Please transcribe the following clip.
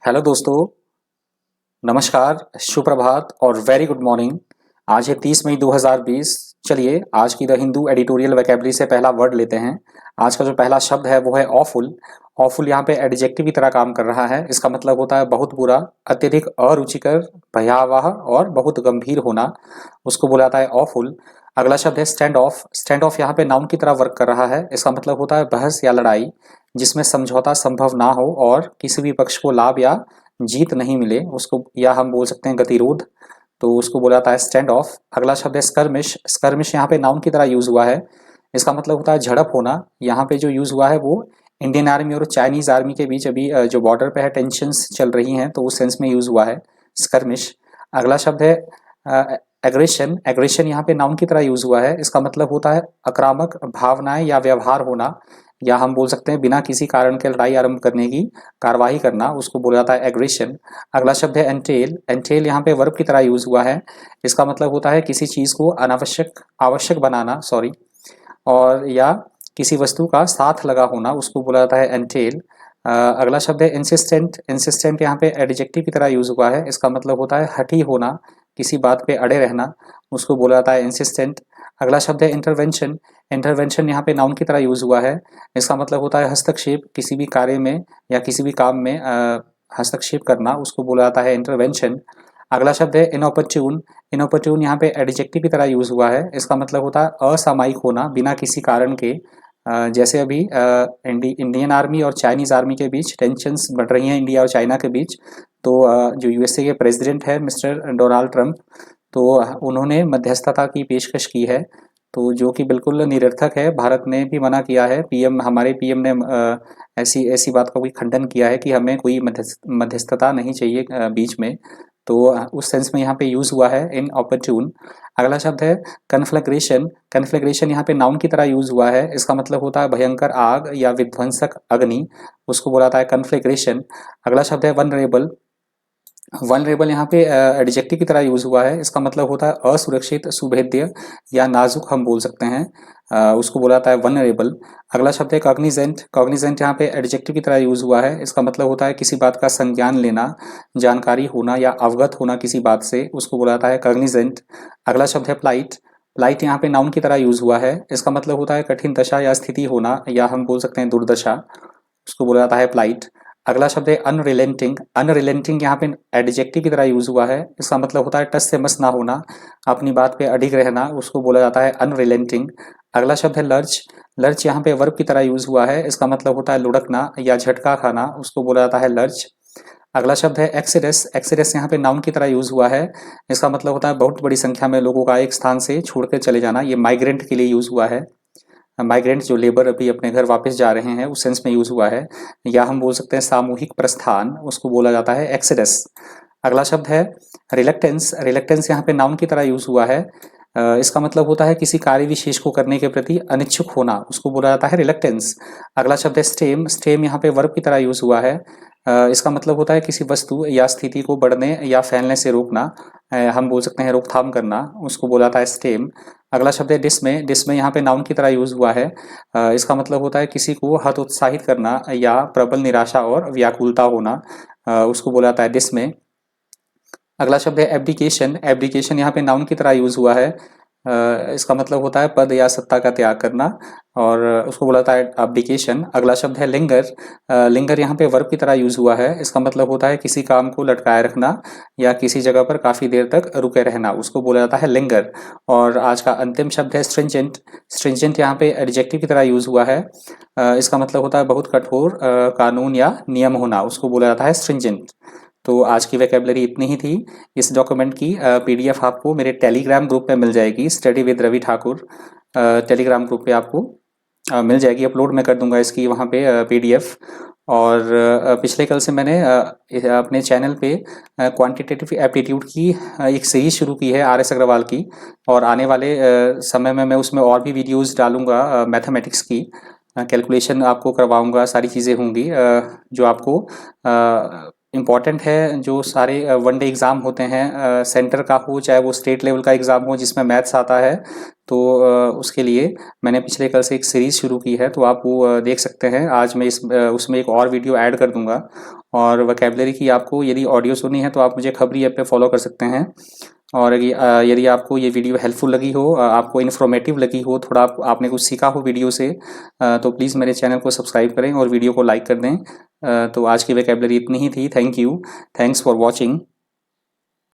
Hello दोस्तों, नमस्कार, सुप्रभात और वेरी गुड मॉर्निंग। आज है 30 मई 2020। चलिए आज की द हिंदू एडिटोरियल वोकैबुलरी से पहला वर्ड लेते हैं। आज का जो पहला शब्द है वो है ऑफुल। ऑफुल यहाँ पे एडजेक्टिव की तरह काम कर रहा है। इसका मतलब होता है बहुत बुरा, अत्यधिक अरुचिकर, भयावह और बहुत गंभीर होना, उसको बोला जाता है ऑफुल। अगला शब्द है स्टैंड ऑफ। स्टैंड ऑफ यहाँ पे नाउन की तरह वर्क कर रहा है। इसका मतलब होता है बहस या लड़ाई जिसमें समझौता संभव ना हो और किसी भी पक्ष को लाभ या जीत नहीं मिले, उसको या हम बोल सकते हैं गतिरोध, तो उसको बोला जाता है स्टैंड ऑफ। अगला शब्द है स्कर्मिश। स्कर्मिश यहाँ पे नाउन की तरह यूज हुआ है। इसका मतलब होता है झड़प होना। यहाँ पे जो यूज हुआ है वो इंडियन आर्मी और चाइनीज आर्मी के बीच अभी जो बॉर्डर पे है टेंशंस चल रही हैं, तो उस सेंस में यूज हुआ है स्कर्मिश। अगला शब्द है एग्रेशन। एग्रेशन यहाँ पे नाउन की तरह यूज हुआ है। इसका मतलब होता है आक्रामक भावनाएं या व्यवहार होना, या हम बोल सकते हैं बिना किसी कारण के लड़ाई आरंभ करने की कार्रवाई करना, उसको बोला जाता है एग्रेशन। अगला शब्द है एंटेल। एंटेल यहाँ पे वर्ब की तरह यूज हुआ है। इसका मतलब होता है किसी चीज को अनावश्यक आवश्यक बनाना, सॉरी, और या किसी वस्तु का साथ लगा होना, उसको बोला जाता है एंटेल। अगला शब्द है इंसिस्टेंट। इंसिस्टेंट यहाँ पे एडजेक्टिव की तरह यूज हुआ है। इसका मतलब होता है हठी होना, किसी बात पे अड़े रहना, उसको बोला जाता है इंसिस्टेंट। अगला शब्द है इंटरवेंशन। इंटरवेंशन यहाँ पे नाउन की तरह यूज हुआ है। इसका मतलब होता है हस्तक्षेप, किसी भी कार्य में या किसी भी काम में हस्तक्षेप करना, उसको बोला जाता है इंटरवेंशन। अगला शब्द है इनऑपर्च्यून। इनऑपर्च्यून यहाँ पे एडजेक्टिव की तरह यूज हुआ है। इसका मतलब होता है असामयिक होना, बिना किसी कारण के। जैसे अभी इंडियन आर्मी और चाइनीज आर्मी के बीच टेंशंस बढ़ रही हैं, इंडिया और चाइना के बीच, तो जो यूएसए के प्रेसिडेंट है मिस्टर डोनाल्ड ट्रंप, तो उन्होंने मध्यस्थता की पेशकश की है, तो जो कि बिल्कुल निरर्थक है। भारत ने भी मना किया है, पीएम हमारे पीएम ने ऐसी ऐसी बात का कोई खंडन किया है कि हमें कोई मध्यस्थता नहीं चाहिए बीच में, तो उस सेंस में यहाँ पे यूज हुआ है इन ऑपर्च्यून। अगला शब्द है कन्फ्लैग्रेशन। कन्फ्लैग्रेशन यहाँ पे नाउन की तरह यूज हुआ है। इसका मतलब होता है भयंकर आग या विध्वंसक अग्नि, उसको बोला जाता है कन्फ्लैग्रेशन। अगला शब्द है वनरेबल। वनरेबल यहाँ पे एडजेक्टिव की तरह यूज हुआ है। इसका मतलब होता है असुरक्षित, सुभेद्य या नाजुक, हम बोल सकते हैं, उसको बोला जाता है वनरेबल। अगला शब्द है कॉग्निजेंट। कॉग्निजेंट यहाँ पे एडजेक्टिव की तरह यूज हुआ है। इसका मतलब होता है किसी बात का संज्ञान लेना, जानकारी होना या अवगत होना किसी बात से, उसको बोला जाता है कॉग्निजेंट। अगला शब्द है प्लाइट। प्लाइट यहाँ पे नाउन की तरह यूज हुआ है। इसका मतलब होता है कठिन दशा या स्थिति होना, या हम बोल सकते हैं दुर्दशा, उसको बोला जाता है प्लाइट। अगला शब्द है अनरिलेंटिंग। अनरिलेंटिंग यहाँ पे एडजेक्टिव की तरह यूज हुआ है। इसका मतलब होता है टस से मस ना होना, अपनी बात पे अडिग रहना, उसको बोला जाता है अनरिलेंटिंग। अगला शब्द है लर्च। लर्च यहाँ पे वर्ब की तरह यूज हुआ है। इसका मतलब होता है लुढ़कना या झटका खाना, उसको बोला जाता है लर्च। अगला शब्द है एक्सीडेस। एक्सीडेस यहाँ पे नाउन की तरह यूज हुआ है। इसका मतलब होता है बहुत बड़ी संख्या में लोगों का एक स्थान से छोड़कर चले जाना, ये माइग्रेंट के लिए यूज हुआ है। माइग्रेंट जो लेबर अभी अपने घर वापस जा रहे हैं, उस सेंस में यूज हुआ है। या हम बोल सकते हैं सामूहिक प्रस्थान, उसको बोला जाता है एक्सोडस। अगला शब्द है रिलक्टेंस। रिलक्टेंस यहाँ पे नाउन की तरह यूज हुआ है। इसका मतलब होता है किसी कार्य विशेष को करने के प्रति अनिच्छुक होना, उसको बोला जाता है रिलक्टेंस। अगला शब्द है स्टेम। स्टेम यहाँ पे वर्ब की तरह यूज हुआ है। इसका मतलब होता है किसी वस्तु या स्थिति को बढ़ने या फैलने से रोकना, हम बोल सकते हैं रोकथाम करना, उसको बोला जाता है स्टेम। अगला शब्द है डिसमे। डिसमे यहाँ पे नाउन की तरह यूज हुआ है। इसका मतलब होता है किसी को हतोत्साहित करना या प्रबल निराशा और व्याकुलता होना, उसको बोला जाता है डिसमे। अगला शब्द है एब्डिकेशन। एब्डिकेशन यहाँ पे नाउन की तरह यूज हुआ है। इसका मतलब होता है पद या सत्ता का त्याग करना, और उसको बोला जाता है एब्डिकेशन। अगला शब्द है लिंगर। लिंगर यहाँ पे वर्ब की तरह यूज हुआ है। इसका मतलब होता है किसी काम को लटकाए रखना या किसी जगह पर काफी देर तक रुके रहना, उसको बोला जाता है लिंगर। और आज का अंतिम शब्द है स्ट्रिंजेंट। स्ट्रिंजेंट यहाँ पे एडजेक्टिव की तरह यूज हुआ है। इसका मतलब होता है बहुत कठोर कानून या नियम होना, उसको बोला जाता है स्ट्रिंजेंट। तो आज की वोकैबुलरी इतनी ही थी। इस डॉक्यूमेंट की पीडीएफ आपको मेरे टेलीग्राम ग्रुप पे मिल जाएगी, study with Ravi Thakur. Telegram group पे आपको मिल जाएगी, अपलोड मैं कर दूंगा इसकी वहाँ पे पीडीएफ। और पिछले कल से मैंने अपने चैनल पे क्वांटिटेटिव एप्टीट्यूड की एक सीरीज शुरू की है आर एस अग्रवाल की, और आने वाले समय में मैं उसमें और भी वीडियोस डालूंगा मैथमेटिक्स की, कैलकुलेशन आपको करवाऊंगा, सारी चीज़ें होंगी जो आपको इम्पॉर्टेंट है। जो सारे वनडे एग्ज़ाम होते हैं, सेंटर का हो चाहे वो स्टेट लेवल का एग्ज़ाम हो जिसमें मैथ्स आता है, तो उसके लिए मैंने पिछले कल से एक सीरीज़ शुरू की है, तो आप वो देख सकते हैं। आज मैं उसमें एक और वीडियो ऐड कर दूंगा। और वोकेबलरी की आपको यदि ऑडियो सुननी है तो आप मुझे खबरी ऐप पे फॉलो कर सकते हैं। और यदि आपको ये वीडियो हेल्पफुल लगी हो, आपको इन्फॉर्मेटिव लगी हो, थोड़ा आपने कुछ सीखा हो वीडियो से, तो प्लीज़ मेरे चैनल को सब्सक्राइब करें और वीडियो को लाइक कर दें। तो आज की वोकेबलरी इतनी ही थी। Thank you. Thanks for watching.